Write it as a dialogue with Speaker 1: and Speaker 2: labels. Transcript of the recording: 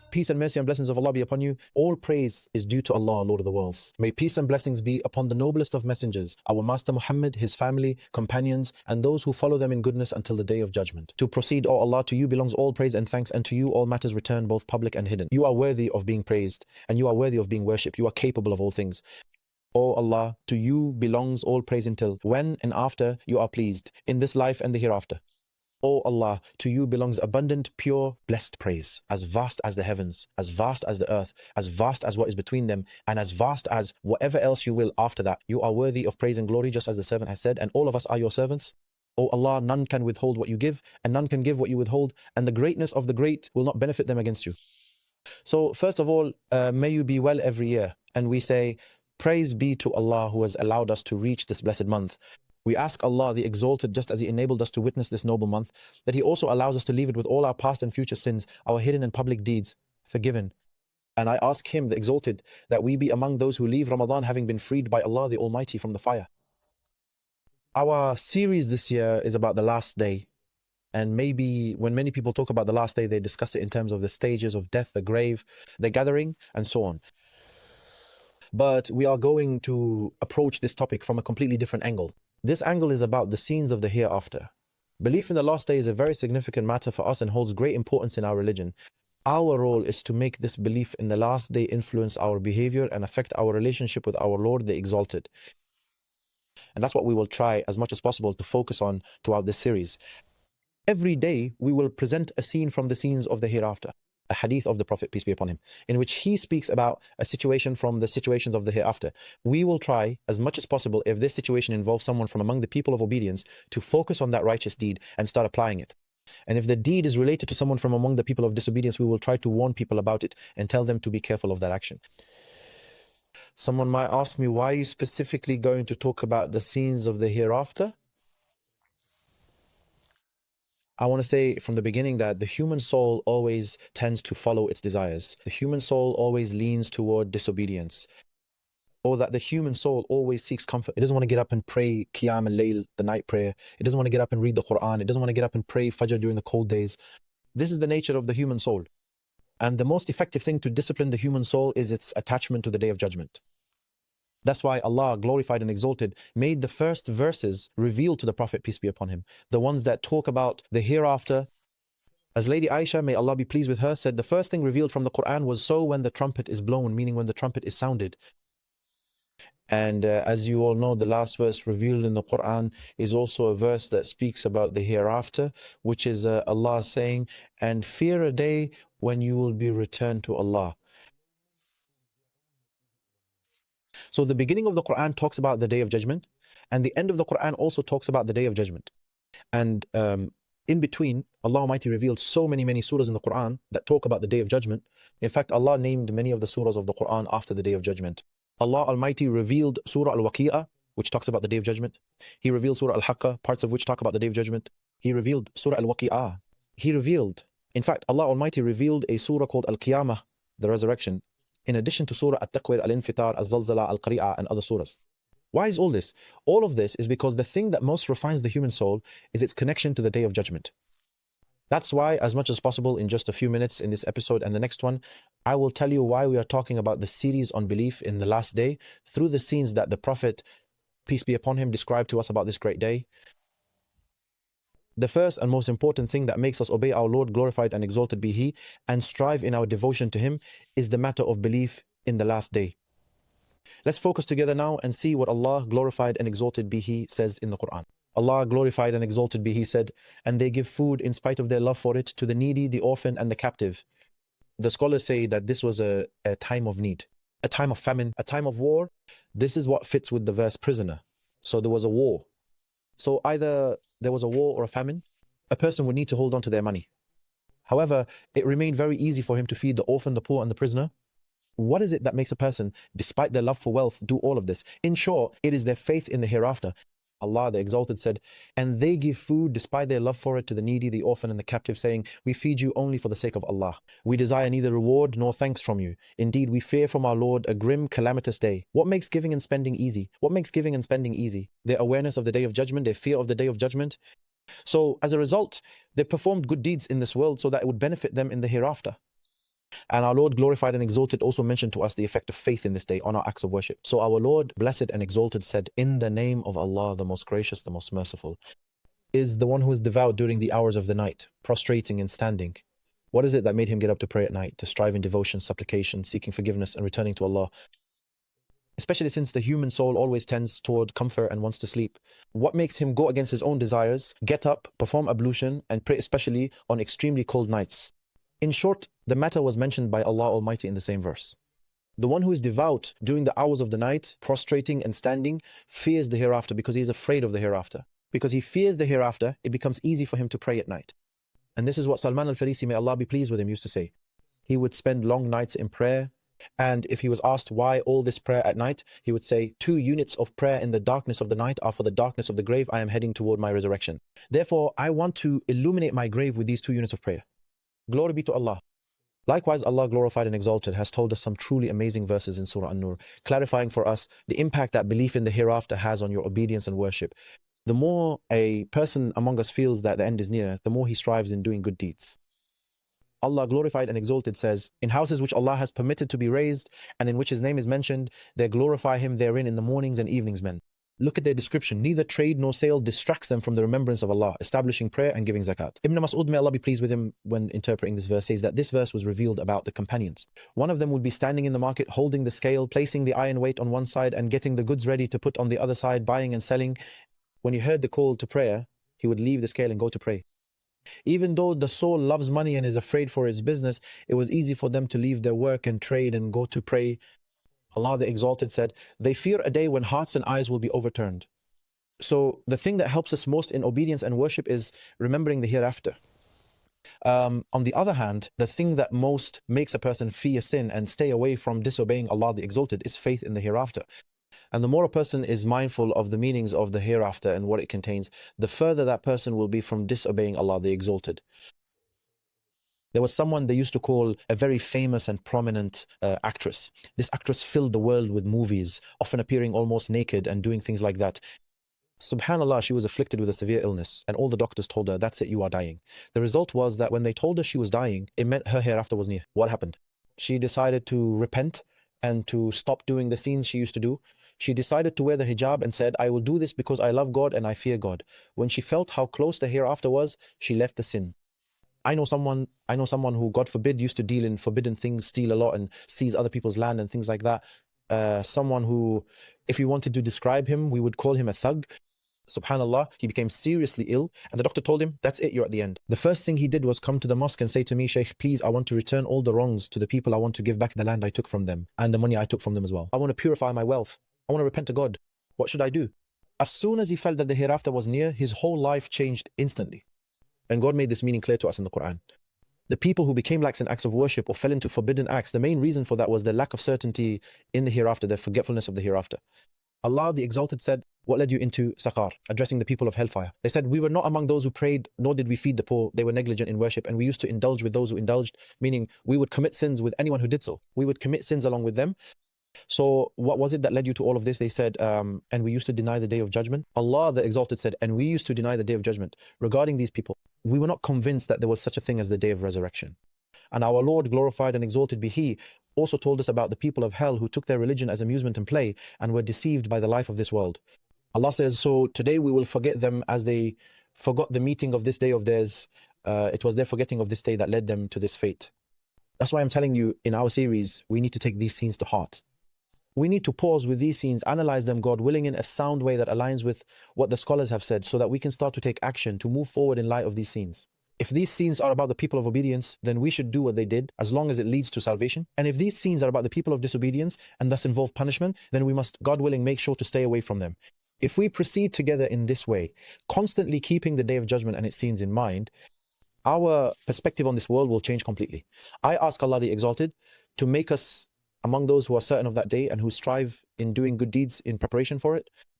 Speaker 1: Peace and mercy and blessings of Allah be upon you. All praise is due to Allah, Lord of the worlds. May peace and blessings be upon the noblest of messengers, our Master Muhammad, his family, companions, and those who follow them in goodness until the day of judgment. To proceed, O Allah, to you belongs all praise and thanks, and to you all matters return, both public and hidden. You are worthy of being praised, and you are worthy of being worshipped. You are capable of all things. O Allah, to you belongs all praise until when and after you are pleased, in this life and the hereafter. O Allah, to you belongs abundant, pure, blessed praise, as vast as the heavens, as vast as the earth, as vast as what is between them, and as vast as whatever else you will after that. You are worthy of praise and glory, just as the servant has said, and all of us are your servants. O Allah, none can withhold what you give, and none can give what you withhold, and the greatness of the great will not benefit them against you. So first of all, may you be well every year. And we say, praise be to Allah who has allowed us to reach this blessed month. We ask Allah the Exalted, just as He enabled us to witness this noble month, that He also allows us to leave it with all our past and future sins, our hidden and public deeds, forgiven. And I ask Him, the Exalted, that we be among those who leave Ramadan having been freed by Allah the Almighty from the fire. Our series this year is about the last day. And maybe when many people talk about the last day, they discuss it in terms of the stages of death, the grave, the gathering, and so on. But we are going to approach this topic from a completely different angle. This angle is about the scenes of the hereafter. Belief in the last day is a very significant matter for us and holds great importance in our religion. Our role is to make this belief in the last day influence our behavior and affect our relationship with our Lord, the Exalted. And that's what we will try as much as possible to focus on throughout this series. Every day, we will present a scene from the scenes of the hereafter, a hadith of the Prophet, peace be upon him, in which he speaks about a situation from the situations of the hereafter. We will try as much as possible, if this situation involves someone from among the people of obedience, to focus on that righteous deed and start applying it. And if the deed is related to someone from among the people of disobedience, we will try to warn people about it and tell them to be careful of that action. Someone might ask me, why are you specifically going to talk about the scenes of the hereafter? I want to say from the beginning that the human soul always tends to follow its desires. The human soul always leans toward disobedience. Or that the human soul always seeks comfort. It doesn't want to get up and pray Qiyam al-Layl, the night prayer. It doesn't want to get up and read the Qur'an. It doesn't want to get up and pray Fajr during the cold days. This is the nature of the human soul. And the most effective thing to discipline the human soul is its attachment to the Day of Judgment. That's why Allah, glorified and exalted, made the first verses revealed to the Prophet, peace be upon him, the ones that talk about the hereafter. As Lady Aisha, may Allah be pleased with her, said the first thing revealed from the Qur'an was so when the trumpet is blown, meaning when the trumpet is sounded. And as you all know, the last verse revealed in the Qur'an is also a verse that speaks about the hereafter, which is Allah saying, and fear a day when you will be returned to Allah. So the beginning of the Qur'an talks about the Day of Judgment, and the end of the Qur'an also talks about the Day of Judgment. And in between, Allah Almighty revealed so many surahs in the Qur'an that talk about the Day of Judgment. In fact, Allah named many of the surahs of the Qur'an after the Day of Judgment. Allah Almighty revealed Surah Al-Waqi'ah, which talks about the Day of Judgment. He revealed Surah Al-Haqqah, parts of which talk about the Day of Judgment. He revealed Surah Al-Waqi'ah. In fact, Allah Almighty revealed a surah called Al-Qiyamah, the resurrection, in addition to Surah At-Takwir, Al-Infitar, Al-Zalzala, Al-Qari'ah, and other surahs. Why is all this? All of this is because the thing that most refines the human soul is its connection to the Day of Judgment. That's why, as much as possible, in just a few minutes in this episode and the next one, I will tell you why we are talking about the series on belief in the last day through the scenes that the Prophet, peace be upon him, described to us about this great day. The first and most important thing that makes us obey our Lord, glorified and exalted be He, and strive in our devotion to Him is the matter of belief in the last day. Let's focus together now and see what Allah, glorified and exalted be He, says in the Qur'an. Allah, glorified and exalted be He, said, and they give food in spite of their love for it to the needy, the orphan, and the captive. The scholars say that this was a time of need, a time of famine, a time of war. This is what fits with the verse prisoner. So there was a war. So either there was a war or a famine, a person would need to hold on to their money. However, it remained very easy for him to feed the orphan, the poor, and the prisoner. What is it that makes a person, despite their love for wealth, do all of this? In short, it is their faith in the hereafter. Allah the Exalted said, and they give food despite their love for it to the needy, the orphan, and the captive, saying, we feed you only for the sake of Allah. We desire neither reward nor thanks from you. Indeed, we fear from our Lord a grim, calamitous day. What makes giving and spending easy? What makes giving and spending easy? Their awareness of the Day of Judgment, their fear of the Day of Judgment. So as a result, they performed good deeds in this world so that it would benefit them in the hereafter. And our Lord glorified and exalted also mentioned to us the effect of faith in this day on our acts of worship. So our Lord blessed and exalted said, "In the name of Allah, the most gracious, the most merciful, is the one who is devout during the hours of the night, prostrating and standing." What is it that made him get up to pray at night? To strive in devotion, supplication, seeking forgiveness, and returning to Allah. Especially since the human soul always tends toward comfort and wants to sleep. What makes him go against his own desires, get up, perform ablution, and pray especially on extremely cold nights? In short, the matter was mentioned by Allah Almighty in the same verse. The one who is devout during the hours of the night, prostrating and standing, fears the hereafter because he is afraid of the hereafter. Because he fears the hereafter, it becomes easy for him to pray at night. And this is what Salman al-Farisi, may Allah be pleased with him, used to say. He would spend long nights in prayer, and if he was asked why all this prayer at night, he would say, 2 units of prayer in the darkness of the night are for the darkness of the grave. I am heading toward my resurrection. Therefore, I want to illuminate my grave with these 2 units of prayer. Glory be to Allah. Likewise, Allah glorified and exalted has told us some truly amazing verses in Surah An-Nur, clarifying for us the impact that belief in the hereafter has on your obedience and worship. The more a person among us feels that the end is near, the more he strives in doing good deeds. Allah glorified and exalted says, "In houses which Allah has permitted to be raised, and in which His name is mentioned, they glorify Him therein in the mornings and evenings men." Look at their description. Neither trade nor sale distracts them from the remembrance of Allah, establishing prayer and giving zakat. Ibn Mas'ud, may Allah be pleased with him, when interpreting this verse, says that this verse was revealed about the companions. One of them would be standing in the market, holding the scale, placing the iron weight on one side and getting the goods ready to put on the other side, buying and selling. When he heard the call to prayer, he would leave the scale and go to pray. Even though the soul loves money and is afraid for its business, it was easy for them to leave their work and trade and go to pray. Allah the Exalted said, "They fear a day when hearts and eyes will be overturned." So the thing that helps us most in obedience and worship is remembering the hereafter. On the other hand, the thing that most makes a person fear sin and stay away from disobeying Allah the Exalted is faith in the hereafter. And the more a person is mindful of the meanings of the hereafter and what it contains, the further that person will be from disobeying Allah the Exalted. There was someone they used to call a very famous and prominent actress. This actress filled the world with movies, often appearing almost naked and doing things like that. Subhanallah, she was afflicted with a severe illness, and all the doctors told her, "That's it, you are dying." The result was that when they told her she was dying, it meant her hereafter was near. What happened? She decided to repent and to stop doing the sins she used to do. She decided to wear the hijab and said, "I will do this because I love God and I fear God." When she felt how close the hereafter was, she left the sin. I know someone who, God forbid, used to deal in forbidden things, steal a lot and seize other people's land and things like that. Someone who, if we wanted to describe him, we would call him a thug. Subhanallah, he became seriously ill and the doctor told him, "That's it, you're at the end." The first thing he did was come to the mosque and say to me, "Sheikh, please, I want to return all the wrongs to the people. I want to give back the land I took from them and the money I took from them as well. I want to purify my wealth. I want to repent to God. What should I do?" As soon as he felt that the hereafter was near, his whole life changed instantly. And God made this meaning clear to us in the Qur'an. The people who became lax in acts of worship or fell into forbidden acts, the main reason for that was their lack of certainty in the hereafter, their forgetfulness of the hereafter. Allah the Exalted said, "What led you into Saqar?" addressing the people of hellfire. They said, "We were not among those who prayed, nor did we feed the poor. They were negligent in worship, and we used to indulge with those who indulged," meaning we would commit sins with anyone who did so. We would commit sins along with them. So what was it that led you to all of this? They said, "And we used to deny the day of judgment." Allah the Exalted said, "And we used to deny the day of judgment." Regarding these people, we were not convinced that there was such a thing as the day of resurrection. And our Lord, glorified and exalted be He, also told us about the people of hell who took their religion as amusement and play and were deceived by the life of this world. Allah says, "So today we will forget them as they forgot the meeting of this day of theirs. It was their forgetting of this day that led them to this fate." That's why I'm telling you, in our series, we need to take these scenes to heart. We need to pause with these scenes, analyze them, God willing, in a sound way that aligns with what the scholars have said, so that we can start to take action to move forward in light of these scenes. If these scenes are about the people of obedience, then we should do what they did, as long as it leads to salvation. And if these scenes are about the people of disobedience, and thus involve punishment, then we must, God willing, make sure to stay away from them. If we proceed together in this way, constantly keeping the day of judgment and its scenes in mind, our perspective on this world will change completely. I ask Allah the Exalted to make us among those who are certain of that day and who strive in doing good deeds in preparation for it.